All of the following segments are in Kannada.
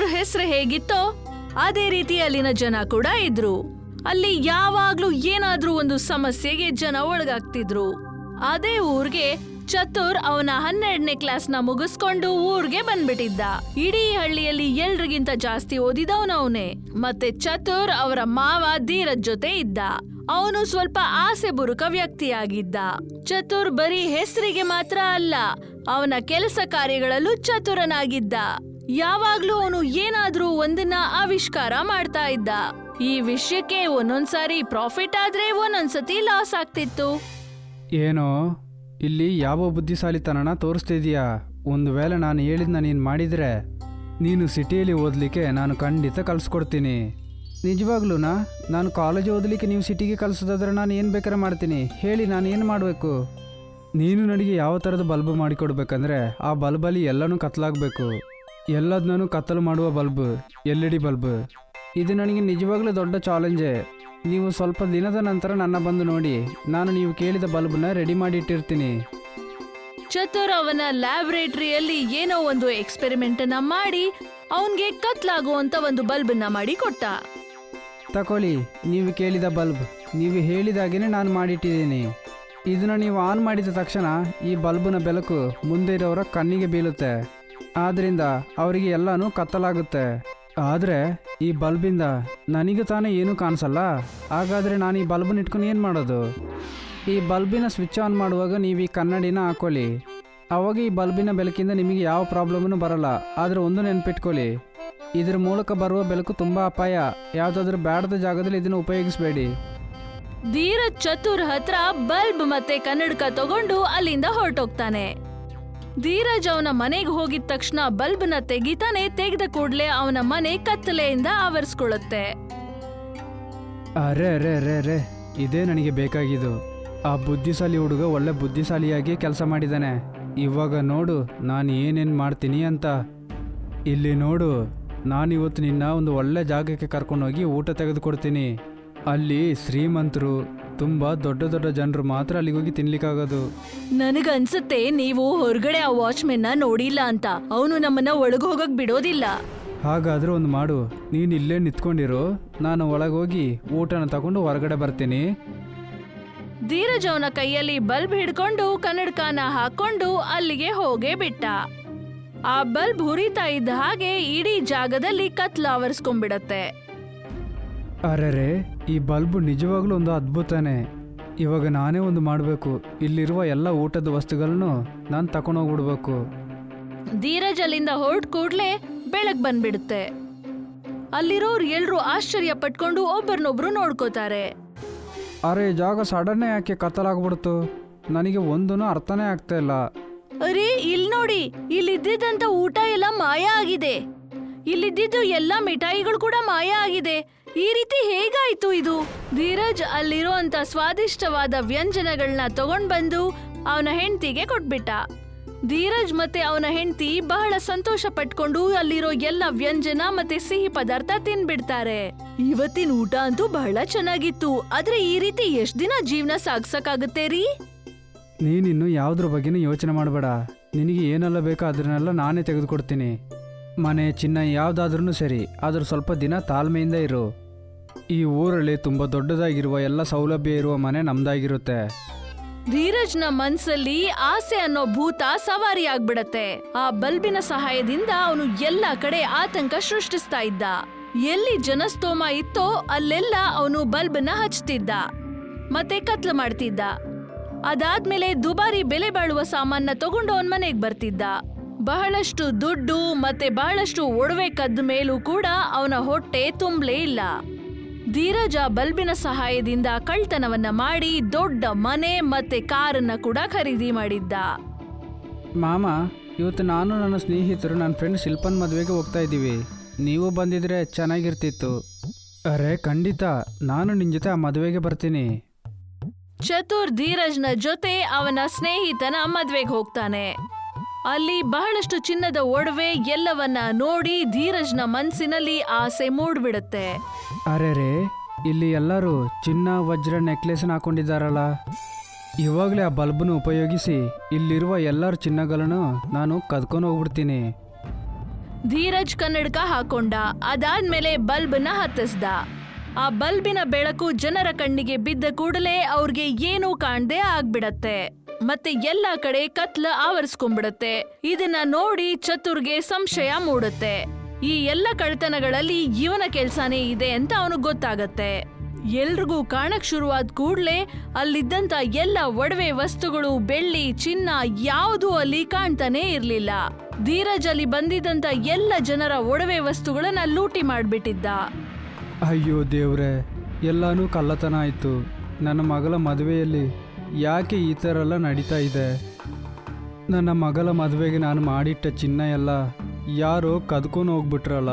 ಚತುರ್ ಹೆಸರು ಹೇಗಿತ್ತೋ ಅದೇ ರೀತಿ ಅಲ್ಲಿನ ಜನ ಕೂಡ ಇದ್ರು. ಅಲ್ಲಿ ಯಾವಾಗ್ಲೂ ಏನಾದ್ರೂ ಒಂದು ಸಮಸ್ಯೆಗೆ ಜನ ಒಳಗಾಗ್ತಿದ್ರು. ಅದೇ ಊರ್ಗೆ ಚತುರ್ ಅವನ 12ನೇ ಕ್ಲಾಸ್ನ ಮುಗಿಸ್ಕೊಂಡು ಊರ್ಗೆ ಬಂದ್ಬಿಟ್ಟಿದ್ದ. ಇಡೀ ಹಳ್ಳಿಯಲ್ಲಿ ಎಲ್ರಿಗಿಂತ ಜಾಸ್ತಿ ಓದಿದವನವನೇ. ಮತ್ತೆ ಚತುರ್ ಅವರ ಮಾವ ಧೀರಜ್ ಜೊತೆ ಇದ್ದ. ಅವನು ಸ್ವಲ್ಪ ಆಸೆ ಬುರುಕ ವ್ಯಕ್ತಿಯಾಗಿದ್ದ. ಚತುರ್ ಬರೀ ಹೆಸರಿಗೆ ಮಾತ್ರ ಅಲ್ಲ, ಅವನ ಕೆಲಸ ಕಾರ್ಯಗಳಲ್ಲೂ ಚತುರನಾಗಿದ್ದ. ಯಾವಾಗ್ಲೂ ಅವನು ಏನಾದ್ರೂ ಒಂದನ್ನ ಆವಿಷ್ಕಾರ ಮಾಡ್ತಾ ಇದ್ದ. ಈ ವಿಷಯಕ್ಕೆ ಒಂದೊಂದ್ಸಾರಿ ಪ್ರಾಫಿಟ್ ಆದ್ರೆ ಒಂದೊಂದ್ಸತಿ ಲಾಸ್ ಆಗ್ತಿತ್ತು. ಏನೋ ಇಲ್ಲಿ ಯಾವ ಬುದ್ಧಿಶಾಲಿತನನ ತೋರಿಸ್ತಿದೀಯಾ? ಒಂದು ವೇಳೆ ನಾನು ಹೇಳಿದ್ನ ನೀನು ಮಾಡಿದರೆ ನೀನು ಸಿಟಿಯಲ್ಲಿ ಓದಲಿಕ್ಕೆ ನಾನು ಖಂಡಿತ ಕಲಿಸ್ಕೊಡ್ತೀನಿ. ನಿಜವಾಗ್ಲೂನಾ? ನಾನು ಕಾಲೇಜ್ ಓದಲಿಕ್ಕೆ ನೀವು ಸಿಟಿಗೆ ಕಲಿಸೋದಾದ್ರೆ ನಾನು ಏನು ಬೇಕಾದ್ರೆ ಮಾಡ್ತೀನಿ. ಹೇಳಿ, ನಾನು ಏನು ಮಾಡಬೇಕು? ನೀನು ನನಗೆ ಯಾವ ಥರದ ಬಲ್ಬ್ ಮಾಡಿಕೊಡ್ಬೇಕಂದ್ರೆ ಆ ಬಲ್ಬಲ್ಲಿ ಎಲ್ಲನೂ ಕತ್ತಲಾಗಬೇಕು. ಎಲ್ಲದನ್ನೂ ಕತ್ತಲು ಮಾಡುವ ಬಲ್ಬ್, LED ಬಲ್ಬ್. ಇದು ನನಗೆ ನಿಜವಾಗ್ಲೂ ದೊಡ್ಡ ಚಾಲೆಂಜೇ. ನೀವು ಸ್ವಲ್ಪ ದಿನದ ನಂತರ ನನ್ನ ಬಂದು ನೋಡಿ, ನಾನು ನೀವು ಕೇಳಿದ ಬಲ್ಬ್ನ ರೆಡಿ ಮಾಡಿ ಇಟ್ಟಿರ್ತೀನಿ. ಚತುರ್ ಅವನ ಲ್ಯಾಬೊರೇಟರಿಯಲ್ಲಿ ಏನೋ ಒಂದು ಎಕ್ಸ್ಪೆರಿಮೆಂಟ್ ಅನ್ನ ಮಾಡಿ ಅವನ್ಗೆ ಕತ್ಲಾಗುವಂತ ಒಂದು ಬಲ್ಬ್ ಅನ್ನ ಮಾಡಿ ಕೊಟ್ಟ. ತಕೊಳ್ಳಿ, ನೀವು ಕೇಳಿದ ಬಲ್ಬ್. ನೀವು ಹೇಳಿದಾಗೇನೆ ನಾನು ಮಾಡಿಟ್ಟಿದ್ದೀನಿ. ಇದನ್ನು ನೀವು ಆನ್ ಮಾಡಿದ ತಕ್ಷಣ ಈ ಬಲ್ಬ್ನ ಬೆಳಕು ಮುಂದೆ ಇರೋರ ಕಣ್ಣಿಗೆ ಬೀಳುತ್ತೆ. ಆದ್ದರಿಂದ ಅವರಿಗೆ ಎಲ್ಲನೂ ಕತ್ತಲಾಗುತ್ತೆ. ಆದರೆ ಈ ಬಲ್ಬಿಂದ ನನಗೆ ತಾನೇ ಏನೂ ಕಾಣಿಸಲ್ಲ. ಹಾಗಾದರೆ ನಾನು ಈ ಬಲ್ಬನ್ನ ಇಟ್ಕೊಂಡು ಏನು ಮಾಡೋದು? ಈ ಬಲ್ಬಿನ ಸ್ವಿಚ್ ಆನ್ ಮಾಡುವಾಗ ನೀವು ಈ ಕನ್ನಡಿನ ಹಾಕ್ಕೊಳ್ಳಿ. ಅವಾಗ ಈ ಬಲ್ಬಿನ ಬೆಳಕಿಂದ ನಿಮಗೆ ಯಾವ ಪ್ರಾಬ್ಲಮ್ನೂ ಬರಲ್ಲ. ಆದರೆ ಒಂದು ನೆನಪಿಟ್ಕೊಳ್ಳಿ, ಇದ್ರ ಮೂಲಕ ಬರುವ ಬೆಳಕು ತುಂಬ ಅಪಾಯ. ಯಾವುದಾದ್ರೂ ಬ್ಯಾಡದ ಜಾಗದಲ್ಲಿ ಇದನ್ನು ಉಪಯೋಗಿಸಬೇಡಿ. ಧೀರಜ್ ಚತುರ್ ಹತ್ರ ಬಲ್ಬ್ ಮತ್ತೆ ಕನ್ನಡಕ ತಗೊಂಡು ಅಲ್ಲಿಂದ ಹೊರಟೋಗ್ತಾನೆ. ಧೀರಜ್ ಅವನ ಮನೆಗೆ ಹೋಗಿದ ತಕ್ಷಣ ಬಲ್ಬ್ನ ತೆಗಿತಾನೆ. ತೆಗೆದ ಕೂಡ್ಲೆ ಅವನ ಮನೆ ಕತ್ತಲೆಯಿಂದ ಆವರಿಸ್ಕೊಳ್ಳುತ್ತೆ. ಅರೆ ಅರೆ ಅರೆ ಅರೆ, ಇದೇ ನನಗೆ ಬೇಕಾಗಿದ್ದು. ಆ ಬುದ್ಧಿಶಾಲಿ ಹುಡುಗ ಒಳ್ಳೆ ಬುದ್ಧಿಶಾಲಿಯಾಗಿ ಕೆಲಸ ಮಾಡಿದ್ದಾನೆ. ಇವಾಗ ನೋಡು ನಾನು ಏನೇನು ಮಾಡ್ತೀನಿ ಅಂತ. ಇಲ್ಲಿ ನೋಡು, ನಾನಿವತ್ತು ನಿನ್ನ ಒಂದು ಒಳ್ಳೆ ಜಾಗಕ್ಕೆ ಕರ್ಕೊಂಡೋಗಿ ಊಟ ತೆಗೆದುಕೊಡ್ತೀನಿ. ಅಲ್ಲಿ ಶ್ರೀಮಂತರು, ತುಂಬ ದೊಡ್ಡ ದೊಡ್ಡ ಜನರು ಮಾತ್ರ ಅಲ್ಲಿಗೆ ಹೋಗಿ ತಿನ್ಲಿಕ್ಕಾಗೋದು. ನನಗನ್ಸುತ್ತೆ ನೀವು ಹೊರಗಡೆ ಆ ವಾಚ್ಮೆನ್ನ ನೋಡಿಲ್ಲ ಅಂತ. ಅವನು ನಮ್ಮನ್ನ ಒಳಗೆ ಹೋಗಕ್ ಬಿಡೋದಿಲ್ಲ. ಹಾಗಾದ್ರೆ ಒಂದು ಮಾಡು, ನೀನು ಇಲ್ಲೇ ನಿಂತ್ಕೊಂಡಿರು, ನಾನು ಒಳಗೋಗಿ ಊಟನ ತಗೊಂಡು ಹೊರಗಡೆ ಬರ್ತೀನಿ. ಧೀರಜ್ ಅವನ ಕೈಯಲ್ಲಿ ಬಲ್ಬ್ ಹಿಡ್ಕೊಂಡು ಕನ್ನಡಕನ ಹಾಕೊಂಡು ಅಲ್ಲಿಗೆ ಹೋಗೇ ಬಿಟ್ಟ. ಆ ಬಲ್ಬ್ ಹುರಿತಾ ಇದ್ದ ಹಾಗೆ ಇಡೀ ಜಾಗದಲ್ಲಿ ಕತ್ಲು ಆವರಿಸ್ಕೊಂಡ್ಬಿಡತ್ತೆ. ಅರೆರೆ, ಈ ಬಲ್ಬು ನಿಜವಾಗ್ಲೂ ಒಂದು ಅದ್ಭುತನೇ. ಇವಾಗ ನಾನೇ ಒಂದು ಮಾಡಬೇಕು. ಇಲ್ಲಿರುವ ಎಲ್ಲ ಊಟದ ವಸ್ತುಗಳನ್ನು ನಾನು ತಗೊಂಡೋಗ್ಬಿಡ್ಬೇಕು. ಧೀರಜ್ ಅಲ್ಲಿಂದ ಹೊರಟ್ ಕೂಡ್ಲೆ ಬೆಳಗ್ ಬಂದ್ಬಿಡುತ್ತೆ. ಅಲ್ಲಿರೋರು ಎಲ್ರು ಆಶ್ಚರ್ಯ ಪಟ್ಕೊಂಡು ಒಬ್ಬರನ್ನೊಬ್ರು ನೋಡ್ಕೋತಾರೆ. ಅರೆ, ಜಾಗ ಸಡನ್ನೇ ಯಾಕೆ ಕತ್ತಲಾಗ್ಬಿಡ್ತು? ನನಗೆ ಒಂದೂ ಅರ್ಥನೇ ಆಗ್ತಾ ಇಲ್ಲ. ಅರೇ, ಇಲ್ಲಿ ನೋಡಿ, ಇಲ್ಲಿದ್ದಂತ ಊಟ ಎಲ್ಲ ಮಾಯ ಆಗಿದೆ. ಇಲ್ಲಿದ್ದು ಎಲ್ಲ ಮಿಠಾಯಿಗಳು ಕೂಡ ಮಾಯ ಆಗಿದೆ. ಈ ರೀತಿ ಹೇಗಾಯ್ತು ಇದು? ಧೀರಜ್ ಅಲ್ಲಿರುವಂತ ಸ್ವಾದಿಷ್ಟವಾದ ವ್ಯಂಜನಗಳನ್ನ ತಗೊಂಡ್ ಬಂದು ಅವನ ಹೆಂಡತಿಗೆ ಕೊಟ್ಬಿಟ್ಟ. ಧೀರಜ್ ಮತ್ತೆ ಅವನ ಹೆಂಡತಿ ಬಹಳ ಸಂತೋಷ ಪಟ್ಕೊಂಡು ಅಲ್ಲಿರೋ ಎಲ್ಲ ವ್ಯಂಜನ ಮತ್ತೆ ಸಿಹಿ ಪದಾರ್ಥ ತಿನ್ಬಿಡ್ತಾರೆ. ಇವತ್ತಿನ ಊಟ ಅಂತೂ ಬಹಳ ಚೆನ್ನಾಗಿತ್ತು. ಆದ್ರೆ ಈ ರೀತಿ ಎಷ್ಟ್ ದಿನ ಜೀವನ ಸಾಗ್ಸಕ್ಕಾಗತ್ತೆ ರೀ? ನೀನಿನ್ನು ಯಾವುದ್ರ ಬಗ್ಗೆನೂ ಯೋಚನೆ ಮಾಡಬೇಡ. ನಿನಗೆ ಏನೆಲ್ಲ ಬೇಕೋ ಅದನ್ನೆಲ್ಲ ನಾನೇ ತೆಗೆದುಕೊಡ್ತೀನಿ. ಮನೆ, ಚಿನ್ನ ಯಾವುದಾದ್ರೂ ಸರಿ, ಆದರೂ ಸ್ವಲ್ಪ ದಿನ ತಾಳ್ಮೆಯಿಂದ ಇರು. ಈ ಊರಲ್ಲಿ ತುಂಬ ದೊಡ್ಡದಾಗಿರುವ ಎಲ್ಲ ಸೌಲಭ್ಯ ಇರುವ ಮನೆ ನಮ್ದಾಗಿರುತ್ತೆ. ಧೀರಜ್ನ ಮನ್ಸಲ್ಲಿ ಆಸೆ ಅನ್ನೋ ಭೂತ ಸವಾರಿ ಆಗ್ಬಿಡತ್ತೆ. ಆ ಬಲ್ಬಿನ ಸಹಾಯದಿಂದ ಅವನು ಎಲ್ಲ ಕಡೆ ಆತಂಕ ಸೃಷ್ಟಿಸ್ತಾ ಇದ್ದ. ಎಲ್ಲಿ ಜನಸ್ತೋಮ ಇತ್ತೋ ಅಲ್ಲೆಲ್ಲ ಅವನು ಬಲ್ಬ್ನ ಹಚ್ತಿದ್ದ ಮತ್ತೆ ಕತ್ಲು ಮಾಡ್ತಿದ್ದ. ಅದಾದ್ಮೇಲೆ ದುಬಾರಿ ಬೆಲೆ ಬಾಳುವ ಸಾಮಾನ ತಗೊಂಡು ಅವನ್ ಮನೆಗ್ ಬರ್ತಿದ್ದ. ಬಹಳಷ್ಟು ದುಡ್ಡು ಮತ್ತೆ ಬಹಳಷ್ಟು ಒಡವೆ ಕದ್ದ ಮೇಲೂ ಕೂಡ ಅವನ ಹೊಟ್ಟೆ ತುಂಬಲೇ ಇಲ್ಲ. ಧೀರಜ ಬಲ್ಬಿನ ಸಹಾಯದಿಂದ ಕಳ್ತನವನ್ನ ಮಾಡಿ ದೊಡ್ಡ ಮನೆ ಮತ್ತೆ ಕಾರನ್ನ ಕೂಡ ಖರೀದಿ ಮಾಡಿದ್ದ. ಮಾಮ, ಇವತ್ತು ನಾನು ನನ್ನ ಸ್ನೇಹಿತರು ನನ್ನ ಫ್ರೆಂಡ್ ಶಿಲ್ಪನ್ ಮದುವೆಗೆ ಹೋಗ್ತಾ ಇದ್ದೀವಿ. ನೀವು ಬಂದಿದ್ರೆ ಚೆನ್ನಾಗಿರ್ತಿತ್ತು. ಅರೆ ಖಂಡಿತ, ನಾನು ನಿನ್ನ ಜೊತೆ ಆ ಮದುವೆಗೆ ಬರ್ತೀನಿ. ಚತುರ್ ಧೀರಜ್ನ ಜೊತೆ ಅವನ ಸ್ನೇಹಿತನ ಮದ್ವೆಗೆ ಹೋಗ್ತಾನೆ. ಅಲ್ಲಿ ಬಹಳಷ್ಟು ಚಿನ್ನದ ಒಡವೆ ಎಲ್ಲವನ್ನ ನೋಡಿ ಧೀರಜ್ನ ಮನ್ಸಿನಲ್ಲಿ ಆಸೆ ಮೂಡ್ಬಿಡುತ್ತೆ. ಅರೆ, ಇಲ್ಲಿ ಎಲ್ಲರೂ ಚಿನ್ನ ವಜ್ರ ನೆಕ್ಲೆಸ್ನ ಹಾಕೊಂಡಿದ್ದಾರಲ್ಲ. ಇವಾಗಲೇ ಆ ಬಲ್ಬನ್ನು ಉಪಯೋಗಿಸಿ ಇಲ್ಲಿರುವ ಎಲ್ಲರ ಚಿನ್ನಗಳನ್ನು ನಾನು ಕದ್ಕೊಂಡು ಹೋಗ್ಬಿಡ್ತೀನಿ. ಧೀರಜ್ ಕನ್ನಡಕ ಹಾಕೊಂಡ. ಅದಾದ್ಮೇಲೆ ಬಲ್ಬ್ನ ಹತ್ತಿಸ್ದ. ಆ ಬಲ್ಬಿನ ಬೆಳಕು ಜನರ ಕಣ್ಣಿಗೆ ಬಿದ್ದ ಕೂಡಲೇ ಅವ್ರಿಗೆ ಏನೂ ಕಾಣ್ದೆ ಆಗ್ಬಿಡತ್ತೆ. ಮತ್ತೆ ಎಲ್ಲಾ ಕಡೆ ಕತ್ಲ ಆವರಿಸ್ಕೊಂಡ್ಬಿಡತ್ತೆ. ಇದನ್ನ ನೋಡಿ ಚತುರ್ಗೆ ಸಂಶಯ ಮೂಡುತ್ತೆ. ಈ ಎಲ್ಲ ಕಳ್ತನಗಳಲ್ಲಿ ಇವನ ಕೆಲ್ಸಾನೇ ಇದೆ ಅಂತ ಅವನಿಗೆ ಗೊತ್ತಾಗತ್ತೆ. ಎಲ್ರಿಗೂ ಕಾಣಕ್ ಶುರುವಾದ ಕೂಡ್ಲೆ ಅಲ್ಲಿದ್ದಂತ ಎಲ್ಲ ಒಡವೆ ವಸ್ತುಗಳು, ಬೆಳ್ಳಿ, ಚಿನ್ನ ಯಾವುದು ಅಲ್ಲಿ ಕಾಣ್ತಾನೆ ಇರ್ಲಿಲ್ಲ. ಧೀರಜ್ ಅಲ್ಲಿ ಬಂದಿದ್ದಂತ ಎಲ್ಲ ಜನರ ಒಡವೆ ವಸ್ತುಗಳನ್ನ ಲೂಟಿ ಮಾಡ್ಬಿಟ್ಟಿದ್ದ. ಅಯ್ಯೋ ದೇವ್ರೆ, ಎಲ್ಲಾನು ಕಳ್ಳತನ ಆಯಿತು. ನನ್ನ ಮಗಳ ಮದುವೆಯಲ್ಲಿ ಯಾಕೆ ಈ ಥರ ಎಲ್ಲ ನಡೀತಾ ಇದೆ? ನನ್ನ ಮಗಳ ಮದುವೆಗೆ ನಾನು ಮಾಡಿಟ್ಟ ಚಿನ್ನ ಎಲ್ಲ ಯಾರೋ ಕದ್ಕೊಂಡು ಹೋಗ್ಬಿಟ್ರಲ್ಲ.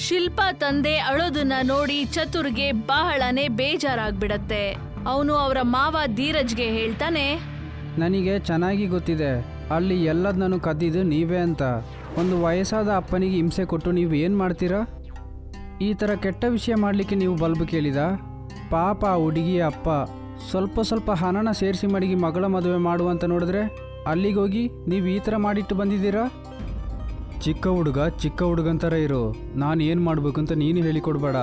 ಶಿಲ್ಪಾ ತಂದೆ ಅಳೋದನ್ನ ನೋಡಿ ಚತುರ್ಗೆ ಬಹಳನೇ ಬೇಜಾರಾಗ್ಬಿಡತ್ತೆ. ಅವನು ಅವರ ಮಾವ ಧೀರಜ್ಗೆ ಹೇಳ್ತಾನೆ, ನನಗೆ ಚೆನ್ನಾಗಿ ಗೊತ್ತಿದೆ ಅಲ್ಲಿ ಎಲ್ಲದನ್ನೂ ಕದ್ದಿದ್ದು ನೀವೇ ಅಂತ. ಒಂದು ವಯಸ್ಸಾದ ಅಪ್ಪನಿಗೆ ಹಿಂಸೆ ಕೊಟ್ಟು ನೀವು ಏನು ಮಾಡ್ತೀರಾ? ಈ ಥರ ಕೆಟ್ಟ ವಿಷಯ ಮಾಡಲಿಕ್ಕೆ ನೀವು ಬಲ್ಬ್ ಕೇಳಿದ? ಪಾಪ ಆ ಹುಡುಗಿಯ ಅಪ್ಪ ಸ್ವಲ್ಪ ಹಣನ ಸೇರಿಸಿ ಮಡಗಿ ಮಗಳ ಮದುವೆ ಮಾಡುವಂತ ನೋಡಿದ್ರೆ ಅಲ್ಲಿಗೋಗಿ ನೀವು ಈ ಥರ ಮಾಡಿಟ್ಟು ಬಂದಿದ್ದೀರಾ? ಚಿಕ್ಕ ಹುಡುಗಂತರ ಇರು. ನಾನು ಏನು ಮಾಡಬೇಕು ಅಂತ ನೀನು ಹೇಳಿಕೊಡ್ಬೇಡ.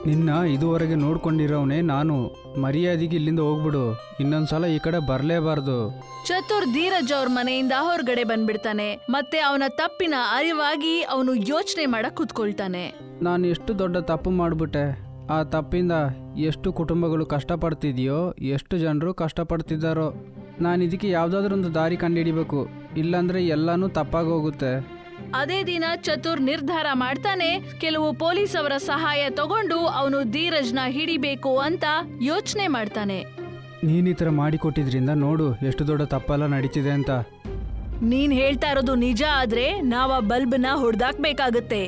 ನಿನ್ನ ಇದುವರೆಗೆ ನೋಡ್ಕೊಂಡಿರೋವನೇ ನಾನು. ಮರ್ಯಾದೆಗೆ ಇಲ್ಲಿಂದ ಹೋಗ್ಬಿಡು. ಇನ್ನೊಂದ್ಸಲ ಈ ಕಡೆ ಬರಲೇಬಾರ್ದು. ಚತುರ್ ಧೀರಜ್ ಅವ್ರ ಮನೆಯಿಂದ ಹೊರಗಡೆ ಬಂದ್ಬಿಡ್ತಾನೆ. ಮತ್ತೆ ಅವನ ತಪ್ಪಿನ ಅರಿವಾಗಿ ಅವನು ಯೋಚನೆ ಮಾಡಕ್ ಕೂತ್ಕೊಳ್ತಾನೆ. ನಾನು ಎಷ್ಟು ದೊಡ್ಡ ತಪ್ಪು ಮಾಡಿಬಿಟ್ಟೆ. ಆ ತಪ್ಪಿಂದ ಎಷ್ಟು ಕುಟುಂಬಗಳು ಕಷ್ಟಪಡ್ತಿದೆಯೋ, ಎಷ್ಟು ಜನರು ಕಷ್ಟಪಡ್ತಿದ್ದಾರೋ. ನಾನು ಇದಕ್ಕೆ ಯಾವುದಾದ್ರೂ ಒಂದು ದಾರಿ ಕಂಡುಹಿಡಿಬೇಕು, ಇಲ್ಲಾಂದ್ರೆ ಎಲ್ಲನೂ ತಪ್ಪಾಗಿ ಹೋಗುತ್ತೆ. ಅದೇ ದಿನ ಚತುರ್ ನಿರ್ಧಾರ ಮಾಡ್ತಾನೆ. ಕೆಲವು ಪೊಲೀಸ್ ಅವರ ಸಹಾಯ ತಗೊಂಡು ಅವನು ಧೀರಜ್ನ ಹಿಡಿಬೇಕು ಅಂತ ಯೋಚನೆ ಮಾಡ್ತಾನೆ. ನೀನು ಈ ಥರ ಮಾಡಿಕೊಟ್ಟಿದ್ರಿಂದ ನೋಡು ಎಷ್ಟು ದೊಡ್ಡ ತಪ್ಪೆಲ್ಲ ನಡೀತಿದೆ ಅಂತ. ನೀನ್ ಹೇಳ್ತಾ ಇರೋದು ನಿಜ ಆದ್ರೆ ನಾವ್ ಆ ಬಲ್ಬ್ನ ಹೊಡೆದಾಕ್ಬೇಕಾಗತ್ತೆ.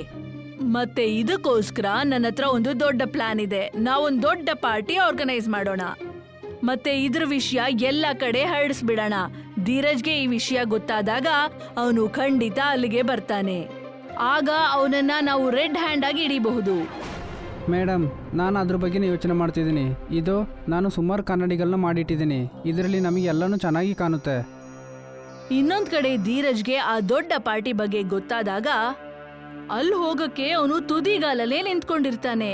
ಮತ್ತೆ ಇದಕ್ಕೋಸ್ಕರ ನನ್ನ ಹತ್ರ ಒಂದು ದೊಡ್ಡ ಪ್ಲಾನ್ ಇದೆ. ನಾವೊಂದು ದೊಡ್ಡ ಪಾರ್ಟಿ ಆರ್ಗನೈಸ್ ಮಾಡೋಣ. ಮತ್ತೆ ಇದ್ರ ವಿಷಯ ಎಲ್ಲ ಕಡೆ ಹರಡಿಸ್ಬಿಡೋಣ. ಧೀರಜ್ಗೆ ಈ ವಿಷಯ ಗೊತ್ತಾದಾಗ ಅವನು ಖಂಡಿತ ಅಲ್ಲಿಗೆ ಬರ್ತಾನೆ. ಆಗ ಅವನನ್ನ ನಾವು ರೆಡ್ ಹ್ಯಾಂಡ್ ಆಗಿ ಹಿಡಿಬಹುದು. ಮೇಡಮ್, ನಾನು ಅದ್ರ ಬಗ್ಗೆನೇ ಯೋಚನೆ ಮಾಡ್ತಿದ್ದೀನಿ. ಇದು ನಾನು ಸುಮಾರು ಕನ್ನಡಿಗಳನ್ನ ಮಾಡಿಟ್ಟಿದ್ದೀನಿ. ಇದರಲ್ಲಿ ನಮಗೆ ಎಲ್ಲನೂ ಚೆನ್ನಾಗಿ ಕಾಣುತ್ತೆ. ಇನ್ನೊಂದ್ ಕಡೆ ಧೀರಜ್ಗೆ ಆ ದೊಡ್ಡ ಪಾರ್ಟಿ ಬಗ್ಗೆ ಗೊತ್ತಾದಾಗ ಅಲ್ಲಿ ಹೋಗಕ್ಕೆ ಅವನು ತುದಿಗಾಲಲ್ಲೇ ನಿಂತ್ಕೊಂಡಿರ್ತಾನೆ.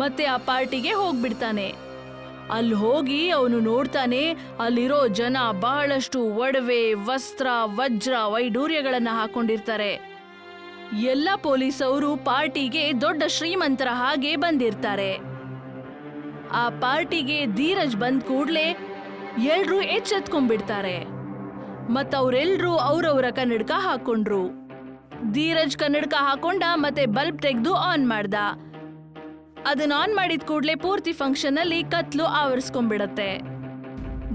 ಮತ್ತೆ ಆ ಪಾರ್ಟಿಗೆ ಹೋಗ್ಬಿಡ್ತಾನೆ. ಅಲ್ಲಿ ಹೋಗಿ ಅವನು ನೋಡ್ತಾನೆ, ಅಲ್ಲಿರೋ ಜನ ಬಹಳಷ್ಟು ಒಡವೆ, ವಸ್ತ್ರ, ವಜ್ರ, ವೈಡೂರ್ಯಗಳನ್ನ ಹಾಕೊಂಡಿರ್ತಾರೆ. ಎಲ್ಲ ಪೊಲೀಸವರು ಪಾರ್ಟಿಗೆ ದೊಡ್ಡ ಶ್ರೀಮಂತರ ಹಾಗೆ ಬಂದಿರ್ತಾರೆ. ಆ ಪಾರ್ಟಿಗೆ ಧೀರಜ್ ಬಂದ್ ಕೂಡ್ಲೆ ಎಲ್ರೂ ಎಚ್ಚೆತ್ಕೊಂಡ್ಬಿಡ್ತಾರೆ. ಮತ್ತವ್ರೆಲ್ರೂ ಅವ್ರವ್ರ ಕನ್ನಡಕ ಹಾಕೊಂಡ್ರು. ಧೀರಜ್ ಕನ್ನಡಕ ಹಾಕೊಂಡ ಮತ್ತೆ ಬಲ್ಬ್ ತೆಗೆದು ಆನ್ ಮಾಡ್ದ. ಅದನ್ನ ಆನ್ ಮಾಡಿದ ಕೂಡ್ಲೆ ಪೂರ್ತಿ ಫಂಕ್ಷನ್ ಅಲ್ಲಿ ಕತ್ಲು ಆವರಿಸ್ಕೊಂಡ್ಬಿಡತ್ತೆ.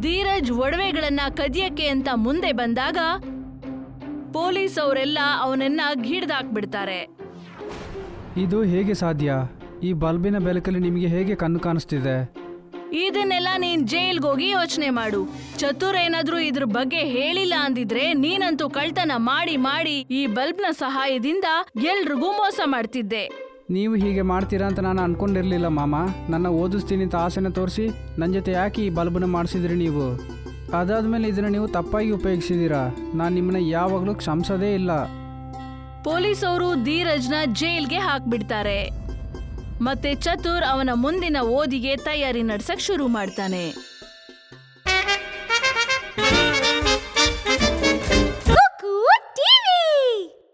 ಧೀರಜ್ ಒಡವೆಗಳನ್ನ ಕದಿಯಕ್ಕೆ ಅಂತ ಮುಂದೆ ಬಂದಾಗ ಪೊಲೀಸ್ ಅವರೆಲ್ಲ ಅವನನ್ನ ಹಿಡ್ದಾಕ್ಬಿಡ್ತಾರೆ. ಇದು ಹೇಗೆ ಸಾಧ್ಯ? ಈ ಬಲ್ಬಿನ ಬೆಳಕಲ್ಲಿ ನಿಮಗೆ ಹೇಗೆ ಕಣ್ಣು ಕಾಣಿಸ್ತಿದೆ? ಇದನ್ನೆಲ್ಲ ನೀನ್ ಜೈಲ್ಗೋಗಿ ಯೋಚನೆ ಮಾಡು. ಚತುರ್ ಏನಾದ್ರೂ ಇದ್ರ ಬಗ್ಗೆ ಹೇಳಿಲ್ಲ ಅಂದಿದ್ರೆ ನೀನಂತೂ ಕಳ್ತನ ಮಾಡಿ ಮಾಡಿ ಈ ಬಲ್ಬ್ನ ಸಹಾಯದಿಂದ ಎಲ್ರಿಗೂ ಮೋಸ ಮಾಡ್ತಿದ್ದೆ. ನೀವು ಹೀಗೆ ಮಾಡ್ತೀರಾ ಅಂತ ನಾನು ಅನ್ಕೊಂಡಿರ್ಲಿಲ್ಲ ಮಾಮ. ನನ್ನ ಓದಿಸ್ತೀನಿ ಅಂತ ಆಸೆನ ತೋರಿಸಿ ನನ್ನ ಜೊತೆ ಯಾಕೆ ಈ ಬಲ್ಬನ್ನ ಮಾಡಿಸಿದ್ರಿ ನೀವು? ಅದಾದ್ಮೇಲೆ ಇದನ್ನ ನೀವು ತಪ್ಪಾಗಿ ಉಪಯೋಗಿಸಿದ್ದೀರಾ. ನಾನು ನಿಮ್ಮನ್ನ ಯಾವಾಗಲೂ ಕ್ಷಮಿಸೋದೇ ಇಲ್ಲ. ಪೊಲೀಸ್ ಅವರು ಧೀರಜ್ನ ಜೈಲ್ಗೆ ಹಾಕ್ಬಿಡ್ತಾರೆ. ಮತ್ತೆ ಚತುರ್ ಅವನ ಮುಂದಿನ ಓದಿಗೆ ತಯಾರಿ ನಡ್ಸಕ್ ಶುರು ಮಾಡ್ತಾನೆ.